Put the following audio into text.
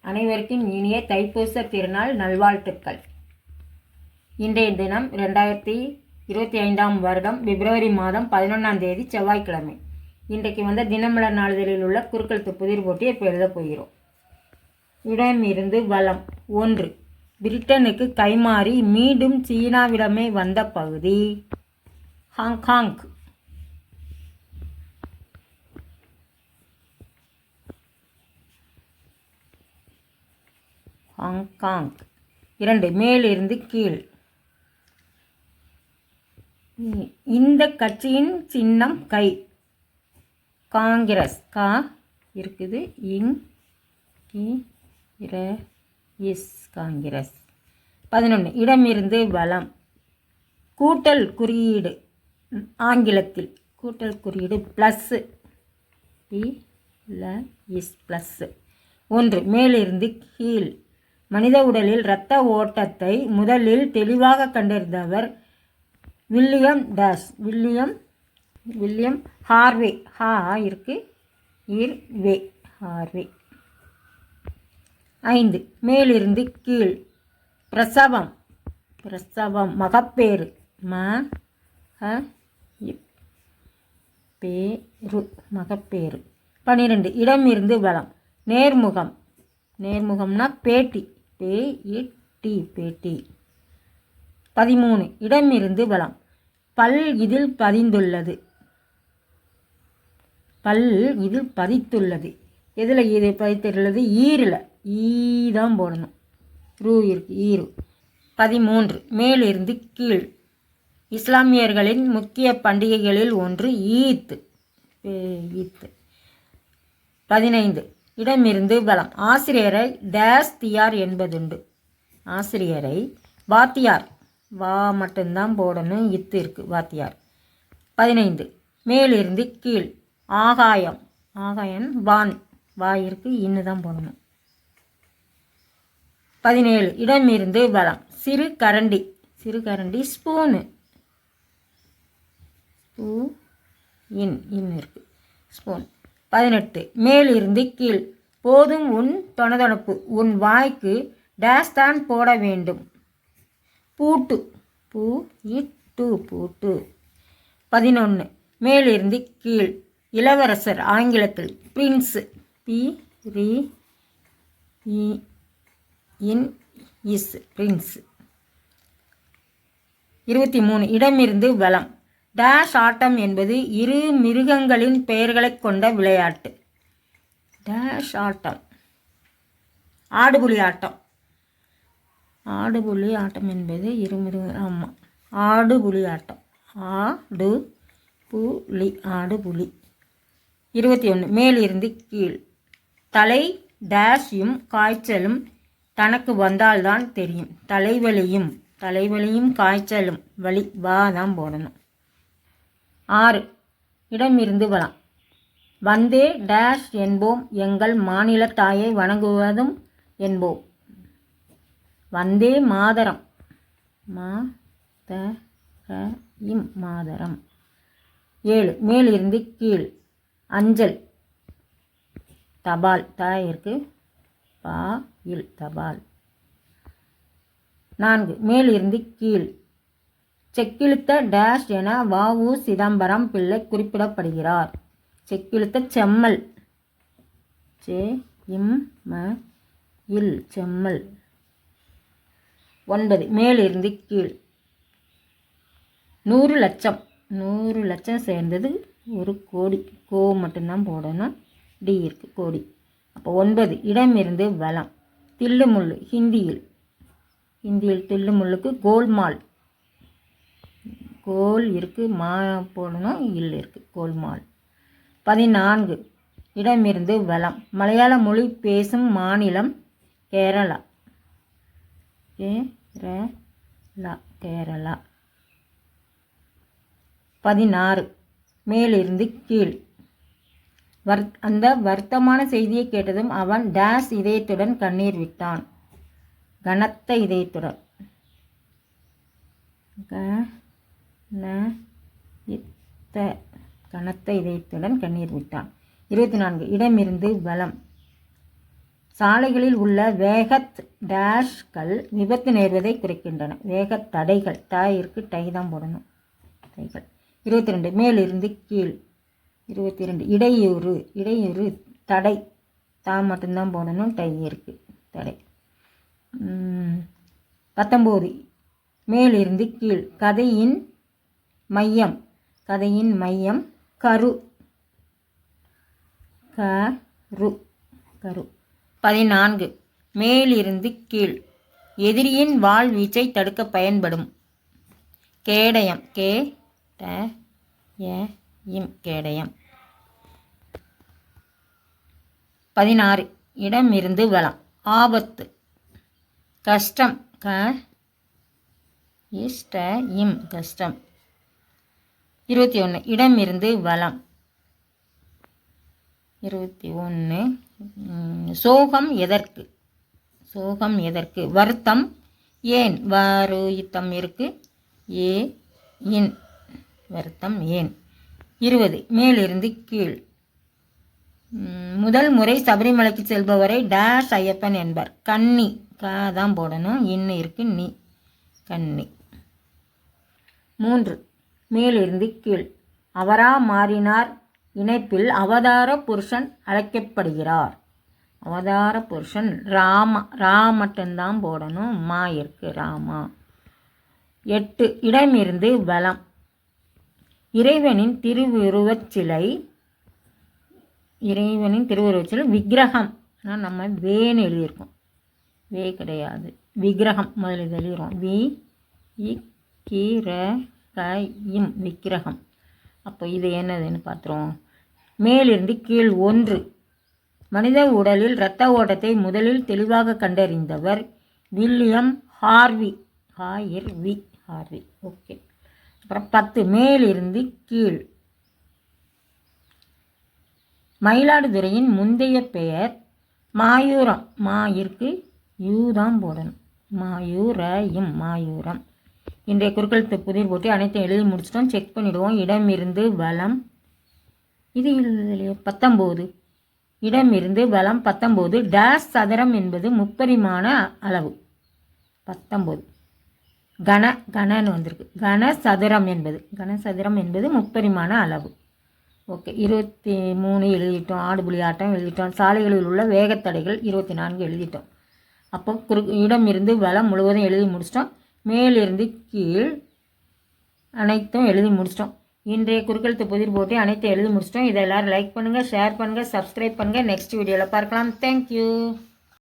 அனைவருக்கும் இனிய தைப்பூச திருநாள் நல்வாழ்த்துக்கள். இன்றைய தினம் 2025 வருடம் பிப்ரவரி மாதம் 11ஆம் தேதி செவ்வாய்க்கிழமை. இன்றைக்கு தினமலர் நாளிதழில் உள்ள குறுக்கெழுத்து புதிர் போட்டி இப்போ எழுதப் போகிறோம். இடமிருந்து வலம். 1. பிரிட்டனுக்கு கைமாறி மீண்டும் சீனாவிடமே வந்த பகுதி ஹாங்காங். ஹாங்காங். 2. மேலிருந்து கீழ். இந்த கட்சியின் சின்னம் கை. காங்கிரஸ். கா இருக்குது, இங் இஸ் காங்கிரஸ். 11. இடமிருந்து வலம். கூட்டல் குறியீடு ஆங்கிலத்தில் கூட்டல் குறியீடு ப்ளஸ். Is plus. 1. மேலிருந்து கீழ். மனித உடலில் இரத்த ஓட்டத்தை முதலில் தெளிவாக கண்டறிந்தவர் வில்லியம் டேஷ். William Harvey. ஹா இருக்கு, வே ஹார்வே. 5. மேலிருந்து கீழ். பிரசவம். மகப்பேறு. மகப்பேறு. 12. இடமிருந்து வலம். நேர்முகம். நேர்முகம்னா பேட்டி. பேட்டி. 13. இடமிருந்து வலம். பல் இதில் பதிந்துள்ளது. எதில் இது பதித்துள்ளது? ஈரில். ஈதான் போடணும். ரூ இருக்கு, ஈரு. 13. மேலிருந்து கீழ். இஸ்லாமியர்களின் முக்கிய பண்டிகைகளில் ஒன்று ஈத். 15. இடமிருந்து வலம். ஆசிரியரை டேஸ் தியார் என்பதுண்டு. ஆசிரியரை வாத்தியார். வா மட்டும்தான் போடணும், இத்து இருக்கு, வாத்தியார். 15. மேலிருந்து கீழ். ஆகாயம். வான். வா இருக்கு, இன்னு தான் போடணும். 17. இடமிருந்து வலம். சிறு கரண்டி. ஸ்பூனு. இன் இருக்கு, ஸ்பூன். 18. மேலிருந்து கீழ். போதும் உன் தொணதொணப்பு. உன் வாய்க்கு டேஸ் தான் போட வேண்டும். பூட்டு. பூட்டு. 11. மேலிருந்து கீழ். இளவரசர் ஆங்கிலத்தில் பிரின்ஸ். பிரின்ஸ். 23. இடமிருந்து வலம். டேஷ் ஆட்டம் என்பது இரு மிருகங்களின் பெயர்களை கொண்ட விளையாட்டு. டேஷ் ஆட்டம். ஆடுபுலி ஆட்டம். ஆடுபுலி ஆட்டம் என்பது இரு மிருக. ஆமாம், ஆடுபுலி ஆட்டம். ஆடுபுலி. 21. மேலிருந்து கீழ். தலை டேஷும் காய்ச்சலும் தனக்கு வந்தால்தான் தெரியும். தலைவலியும் காய்ச்சலும் வலி. வா தான் போடணும். 6. இடமிருந்து வலம். வந்தே டேஷ் என்போம், எங்கள் மாநில தாயை வணங்குவதும் என்போம். வந்தே மாதரம். மாதரம். 7. மேலிருந்து கீழ். அஞ்சல். தபால். இருக்கு, தபால். 4. மேலிருந்து கீழ். செக்கிழுத்த டேஷ் என வ.உ. சிதம்பரம் பிள்ளை குறிப்பிடப்படுகிறார். செக்கிழுத்த செம்மல். செம்மல். 9. மேலிருந்து கீழ். 100 லட்சம். 100 லட்சம் சேர்ந்தது ஒரு கோடி. கோ மட்டும்தான் போடணும், டி இருக்கு, கோடி. அப்போ 9. இடமிருந்து வலம். தில்லுமுள்ளு. ஹிந்தியில் தில்லுமுள்ளுக்கு கோல்மால். கோல் இருக்கு, மா போடணும், இல் இருக்கு, கோல்மால். 14. இடமிருந்து வலம். மலையாள மொழி பேசும் மாநிலம் கேரளா. கேரளா. 16. மேலிருந்து கீழ். அந்த வருத்தமான செய்தியை கேட்டதும் அவன் டேஸ் இதயத்துடன் கண்ணீர் விட்டான். கனத்த இதயத்துடன். கனத்த இதயத்துடன் கண்ணீர் விட்டான். 24. இடமிருந்து வலம். சாலைகளில் உள்ள வேகத் டேஷ்கள் விபத்து நேர்வதை குறைக்கின்றன. வேகத் தடைகள், தாயிற்கு டை தான் போடணும், தைகள். 22 மேலிருந்து கீழ். 22 இடையூறு, இடையூறு தடை, தா மட்டும்தான் போடணும், டை இருக்குது, தடை. 19 மேலிருந்து கீழ். கதையின் மையம், கதையின் மையம் கரு, கரு, கரு. 14 மேலிருந்து கீழ். எதிரியின் வாள் வீச்சை தடுக்க பயன்படும் கேடயம், கே ட ய இம், கேடயம். 16 இடமிருந்து வலம். ஆபத்து, கஷ்டம், க இஷ்ட இம், கஷ்டம். 21 இடமிருந்து வலம். 21 சோகம் எதற்கு, சோகம் எதற்கு. வருத்தம் ஏன், வருத்தம் இருக்கு, ஏ இன், வருத்தம் ஏன். 20 மேலிருந்து கீழ். முதல் முறை சபரிமலைக்கு செல்பவரை டேஷ் ஐயப்பன் என்பர். கன்னி, க தான் போடணும், இன்னு இருக்கு, நீ, கன்னி. 3 மேலிருந்து கீழ். அவரா மாறினார் இணைப்பில் அவதார புருஷன் அழைக்கப்படுகிறார். அவதார புருஷன் ராமா, ரா மட்டும்தான் போடணும், மா இருக்கு, ராமா. 8 இடமிருந்து வலம். இறைவனின் திருவுருவச் சிலை, இறைவனின் திருவுருவச் சிலை விக்கிரகம், ஆனால் நம்ம வேன்னு எழுதியிருக்கோம், வே கிடையாது, விக்கிரகம் முதலில் எழுதுகிறோம், வி இக்கிர கையும், விக்கிரகம். அப்போ இது என்னதுன்னு பார்த்துருவோம். மேலிருந்து கீழ். 1 மனித உடலில் இரத்த ஓட்டத்தை முதலில் தெளிவாக கண்டறிந்தவர் William Harvey, Harvey, Harvey. Okay. அப்புறம் 10 மேலிருந்து கீழ். மயிலாடுதுறையின் முந்தைய பெயர் மாயூரம், மாயிற்கு யூ தான் போடணும், மாயூரம், மாயூரம். இன்றைய குறுக்கெழுத்து புதிர் போட்டு அனைத்தையும் எழுதி முடிச்சிட்டோம், செக் பண்ணிவிடுவோம். இடமிருந்து வலம், இது இல்லையே. 19 இடமிருந்து வலம். 19 டேஷ் சதுரம் என்பது முப்பரிமாண அளவு. 19 கன, கனன்னு வந்திருக்கு, கனசதுரம் என்பது, கனசதுரம் என்பது முப்பரிமாண அளவு. ஓகே. 23 எழுதிட்டோம், ஆடுபுலி ஆட்டம் எழுதிட்டோம். சாலைகளில் உள்ள வேகத்தடைகள் 24 எழுதிட்டோம். அப்போ இடமிருந்து வலம் முழுவதும் எழுதி முடிச்சிட்டோம். மேலிருந்து கீழ் அனைத்தும் எழுதி முடிச்சிட்டோம். இன்றைய குறுக்கெழுத்து புதிர் போட்டு அனைத்தும் எழுதி முடிச்சிட்டோம். இதை எல்லோரும் லைக் பண்ணுங்கள், ஷேர் பண்ணுங்கள், சப்ஸ்கிரைப் பண்ணுங்கள். நெக்ஸ்ட் வீடியோவில் பார்க்கலாம். தேங்க்யூ.